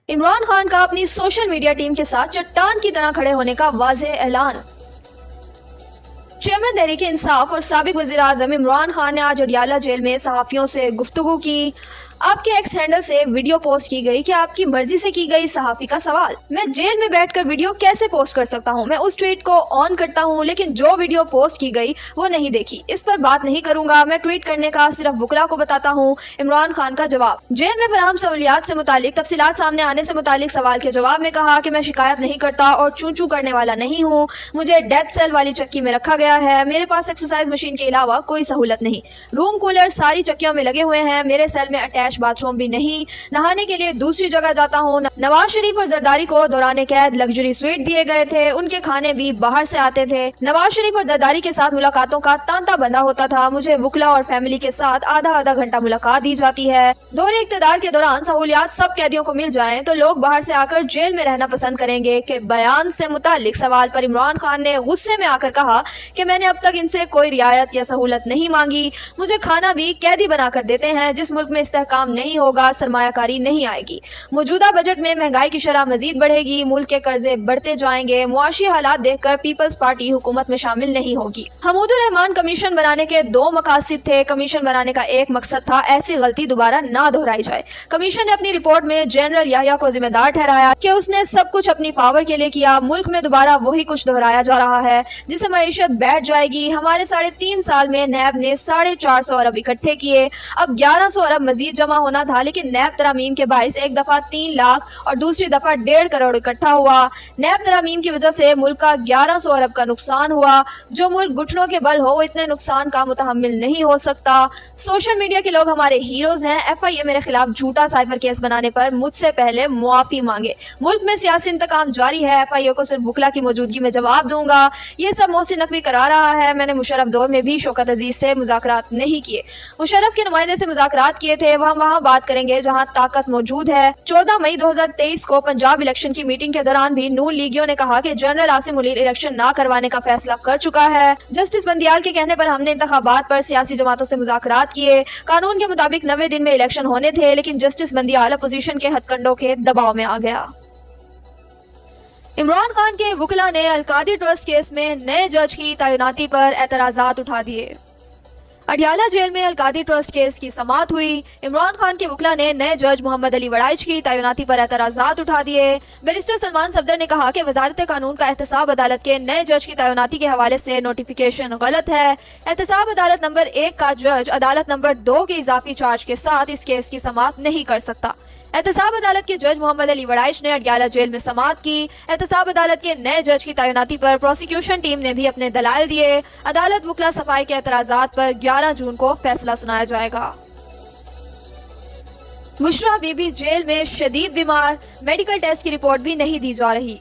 इमरान खान का अपनी social media team के साथ चट्टान की तरह खड़े होने का वाज़ेह ऐलान। चेयरमैन तहरीक इंसाफ और साबिक वज़ीर आज़म इमरान खान ने आज अडियाला जेल में सहाफ़ियों से गुफ्तगू की। आपके एक्स हैंडल से वीडियो पोस्ट की गई कि आपकी मर्जी से की गई सहाफ़ी का सवाल, मैं जेल में बैठकर वीडियो कैसे पोस्ट कर सकता हूं? मैं उस ट्वीट को ऑन करता हूं लेकिन जो वीडियो पोस्ट की गई वो नहीं देखी। इस पर बात नहीं करूंगा, मैं ट्वीट करने का सिर्फ वकला को बताता हूं। इमरान खान का जवाब। जेल में फराहम सहूलियात से मुतालिक तफसीलात सामने आने से मुतालिक सवाल के जवाब में कहा कि मैं शिकायत नहीं करता और चू चू करने वाला नहीं हूँ। मुझे डेथ सेल वाली चक्की में रखा गया है। मेरे पास एक्सरसाइज मशीन के अलावा कोई सहूलत नहीं। रूम कूलर सारी चक्कियों में लगे हुए हैं। मेरे सेल में अटैच बाथरूम भी नहीं। नहाने के लिए दूसरी जगह जाता हूँ। नवाज शरीफ और जरदारी को दौरान कैद लग्जरी स्वीट दिए गए थे। उनके खाने भी बाहर से आते थे। नवाज शरीफ और जरदारी के साथ मुलाकातों का तांता बंधा होता था। मुझे वकला और फैमिली के साथ आधा आधा घंटा मुलाकात दी जाती है। दौरे इक़्तिदार के दौरान सहूलियात सब कैदियों को मिल जाएं तो लोग बाहर से आकर जेल में रहना पसंद करेंगे। के बयान से मुतालिक सवाल पर इमरान खान ने गुस्से में आकर कहा कि मैंने अब तक इनसे कोई रियायत या सहूलत नहीं मांगी। मुझे खाना भी कैदी बनाकर देते हैं। जिस मुल्क में इस्तेहकाम नहीं होगा सरमायाकारी नहीं आएगी। मौजूदा बजट में महंगाई की शरह मजीद बढ़ेगी। मुल्क के कर्जे बढ़ते जाएंगे। मुआशी हालात देखकर पीपल्स पार्टी हुकूमत में शामिल नहीं होगी। हमूदुर रहमान कमीशन बनाने के दो मकासद थे। कमीशन बनाने का एक मकसद था ऐसी गलती दोबारा ना दोहराई जाए। कमीशन ने अपनी रिपोर्ट में जनरल याहिया को जिम्मेदार ठहराया कि उसने सब कुछ अपनी पावर के लिए किया। मुल्क में दोबारा वही कुछ दोहराया जा रहा है जिससे मईशत बैठ जाएगी। हमारे 3.5 साल में नैब ने 450 अरब इकट्ठे किए। अब 1100 अरब मजीद जमा होना था लेकिन नैब तरामीम के बाइस एक दफा 3 लाख और दूसरी दफा 1.5 करोड़ इकट्ठा हुआ। नैब तरामीम की वजह से मुल्क का 1100 अरब का नुकसान हुआ। जो मुल्क घुटनों के बल हो वो इतने नुकसान का मुतहम्मिल नहीं हो सकता। सोशल मीडिया के लोग हमारे हीरोज हैं। FIA मेरे खिलाफ झूठा साइफर केस बनाने पर मुझसे पहले मुआफी मांगे। मुल्क में सियासी इंतकाम जारी है। FIA को सिर्फ वकला की मौजूदगी में जवाब दूंगा। ये सब मोहसिन नकवी करा रहा है। मैंने मुशर्रफ दौर में भी शौकत अजीज से मुज़ाकरात नहीं किए। मुशर्रफ के नुमाइंदे से मुज़ाकरात किए थे। वहाँ बात करेंगे जहाँ ताकत मौजूद है। 14 मई 2023 को पंजाब इलेक्शन की मीटिंग के दौरान भी नून लीगियों ने कहा कि जनरल आसिम मुनीर इलेक्शन ना करवाने का फैसला कर चुका है। जस्टिस बंदियाल के कहने पर हमने इंतखाबात पर सियासी जमातों से मुज़ाकरात किए। कानून के मुताबिक 90 दिन में इलेक्शन होने थे लेकिन जस्टिस बंदियाल अपोजिशन के हथकंडों के दबाव में आ गया। इमरान खान के वकला ने अलकादी ट्रस्ट केस में नए जज की तैनाती पर एतराज़ात उठा दिए। अडियाला जेल में अलकादी ट्रस्ट केस की समाअत हुई। इमरान खान के वकला ने नए जज मोहम्मद अली वड़ाइच की तैनाती पर एतराज़ात उठा दिए। बैरिस्टर सलमान सफदर ने कहा कि वजारत कानून का एहतसाब अदालत के नए जज की तैनाती के हवाले से नोटिफिकेशन गलत है। एहतसाब अदालत नंबर 1 का जज अदालत नंबर 2 के इजाफी चार्ज के साथ इस केस की समाअत नहीं कर सकता। एहतसाब अदालत के जज मोहम्मद अली वड़ाइच ने अडियाला जेल में समाअत की। एहतसाब अदालत के नए जज की तैनाती पर प्रोसिक्यूशन टीम ने भी अपने दलाइल दिए। अदालत वकला सफाई के एतराज़ात पर 11 जून को फैसला सुनाया जाएगा। बुशरा बीबी जेल में शदीद बीमार, मेडिकल टेस्ट की रिपोर्ट भी नहीं दी जा रही।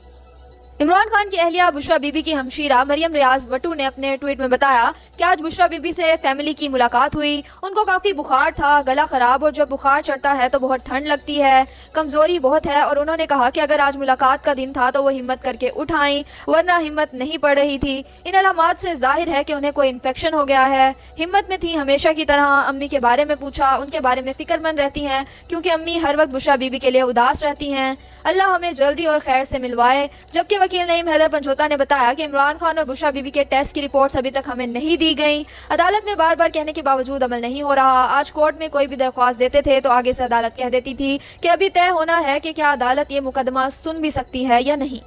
इमरान खान की अहलिया बुशरा बीबी की हमशीरा मरियम रियाज वटू ने अपने ट्वीट में बताया कि आज बुशरा बीबी से फैमिली की मुलाकात हुई। उनको काफ़ी बुखार था, गला ख़राब, और जब बुखार चढ़ता है तो बहुत ठंड लगती है, कमज़ोरी बहुत है। और उन्होंने कहा कि अगर आज मुलाकात का दिन था तो वो हिम्मत करके उठाई, वरना हिम्मत नहीं पड़ रही थी। इन अलामात से जाहिर है कि उन्हें कोई इन्फेक्शन हो गया है। हिम्मत में थी हमेशा की तरह। अम्मी के बारे में पूछा, उनके बारे में फ़िक्रमंद रहती हैं क्योंकि अम्मी हर वक्त बुशरा बीबी के लिए उदास रहती हैं। अल्लाह हमें जल्दी और खैर से मिलवाए। जबकि वकील नईम हैदर पंचोता ने बताया कि इमरान खान और बुशरा बीबी के टेस्ट की रिपोर्ट्स अभी तक हमें नहीं दी गई। अदालत में बार बार कहने के बावजूद अमल नहीं हो रहा। आज कोर्ट में कोई भी दरख्वास्त देते थे तो आगे से अदालत कह देती थी कि अभी तय होना है कि क्या अदालत ये मुकदमा सुन भी सकती है या नहीं।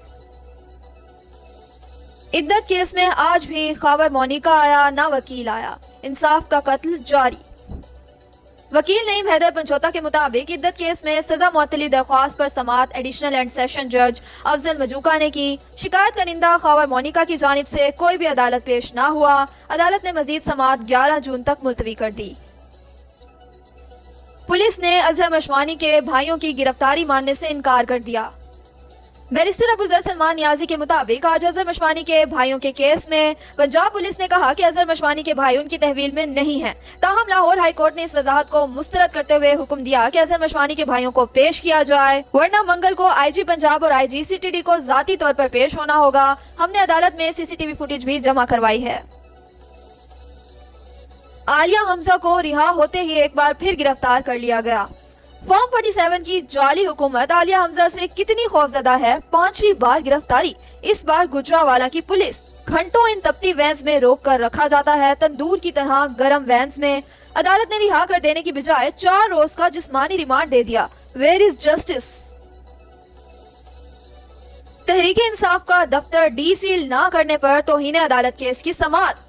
इद्दत केस में आज भी खबर मोनिका आया ना वकील आया। इंसाफ का कत्ल जारी। वकील नईम हैदर पंचोता के मुताबिक इद्दत केस में सजा मुअत्तली दरख्वास्त पर समाअत एडिशनल एंड सेशन जज अफजल मजूका ने की। शिकायत कनिंदा खबर मोनिका की जानिब से कोई भी अदालत पेश ना हुआ। अदालत ने मजीद समाअत 11 जून तक मुलतवी कर दी। पुलिस ने अजहर मशवानी के भाइयों की गिरफ्तारी मानने से इनकार कर दिया। बैरिस्टर अबूजर सलमान नियाजी के मुताबिक आज अजहर मशवानी के भाइयों के केस में पंजाब पुलिस ने कहा कि अजहर मशवानी के भाई उनकी तहवील में नहीं हैं। ताहम लाहौर हाई कोर्ट ने इस वजाहत को मुस्तरद करते हुए हुक्म दिया कि अजहर मशवानी के भाइयों को पेश किया जाए, वरना मंगल को IG पंजाब और IG CTD को जाती तौर पर पेश होना होगा। हमने अदालत में CCTV फुटेज भी जमा करवाई है। आलिया हमजा को रिहा होते ही एक बार फिर गिरफ्तार कर लिया गया। फॉर्म 47 की जाली हुकूमत आलिया हमजा से कितनी खौफजदा है? 5वीं बार गिरफ्तारी, इस बार गुजरावाला की पुलिस। घंटों इन तपती वैन्स में रोक कर रखा जाता है, तंदूर की तरह गर्म वैन्स में। अदालत ने रिहा कर देने की बजाय 4 रोज का जिस्मानी रिमांड दे दिया। Where is justice? Tehreek Insaf का दफ्तर डी सील ना करने पर तौहीन अदालत केस की समाअत।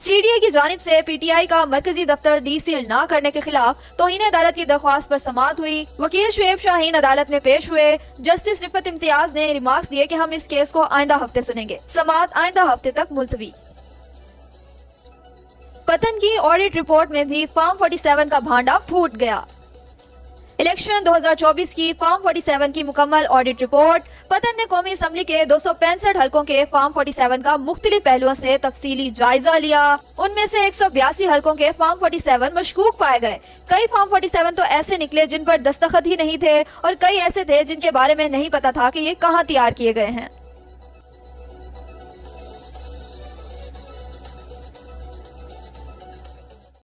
सीडीए की जानिब से पीटीआई का मरकजी दफ्तर डी सील ना करने के खिलाफ तौहीन अदालत की दरख्वास्त पर समाअत हुई। वकील शुएब शाहीन अदालत में पेश हुए। जस्टिस रिफत इम्तियाज ने रिमार्क्स दिए कि हम इस केस को आइंदा हफ्ते सुनेंगे। समाअत आइंदा हफ्ते तक मुलतवी। पतन की ऑडिट रिपोर्ट में भी फॉर्म 47 का भांडा फूट गया। इलेक्शन 2024 की फॉर्म 47 की मुकम्मल ऑडिट रिपोर्ट। पतन ने कौमी असम्बली के 265 हलकों के फॉर्म 47 का मुख्तलिफ पहलुओं से तफसीली जायजा लिया। उनमें से 182 हलकों के फॉर्म 47 मशकूक पाए गए। कई फॉर्म 47 तो ऐसे निकले जिन पर दस्तखत ही नहीं थे और कई ऐसे थे जिनके बारे में नहीं पता था कि ये कहाँ तैयार किए गए हैं।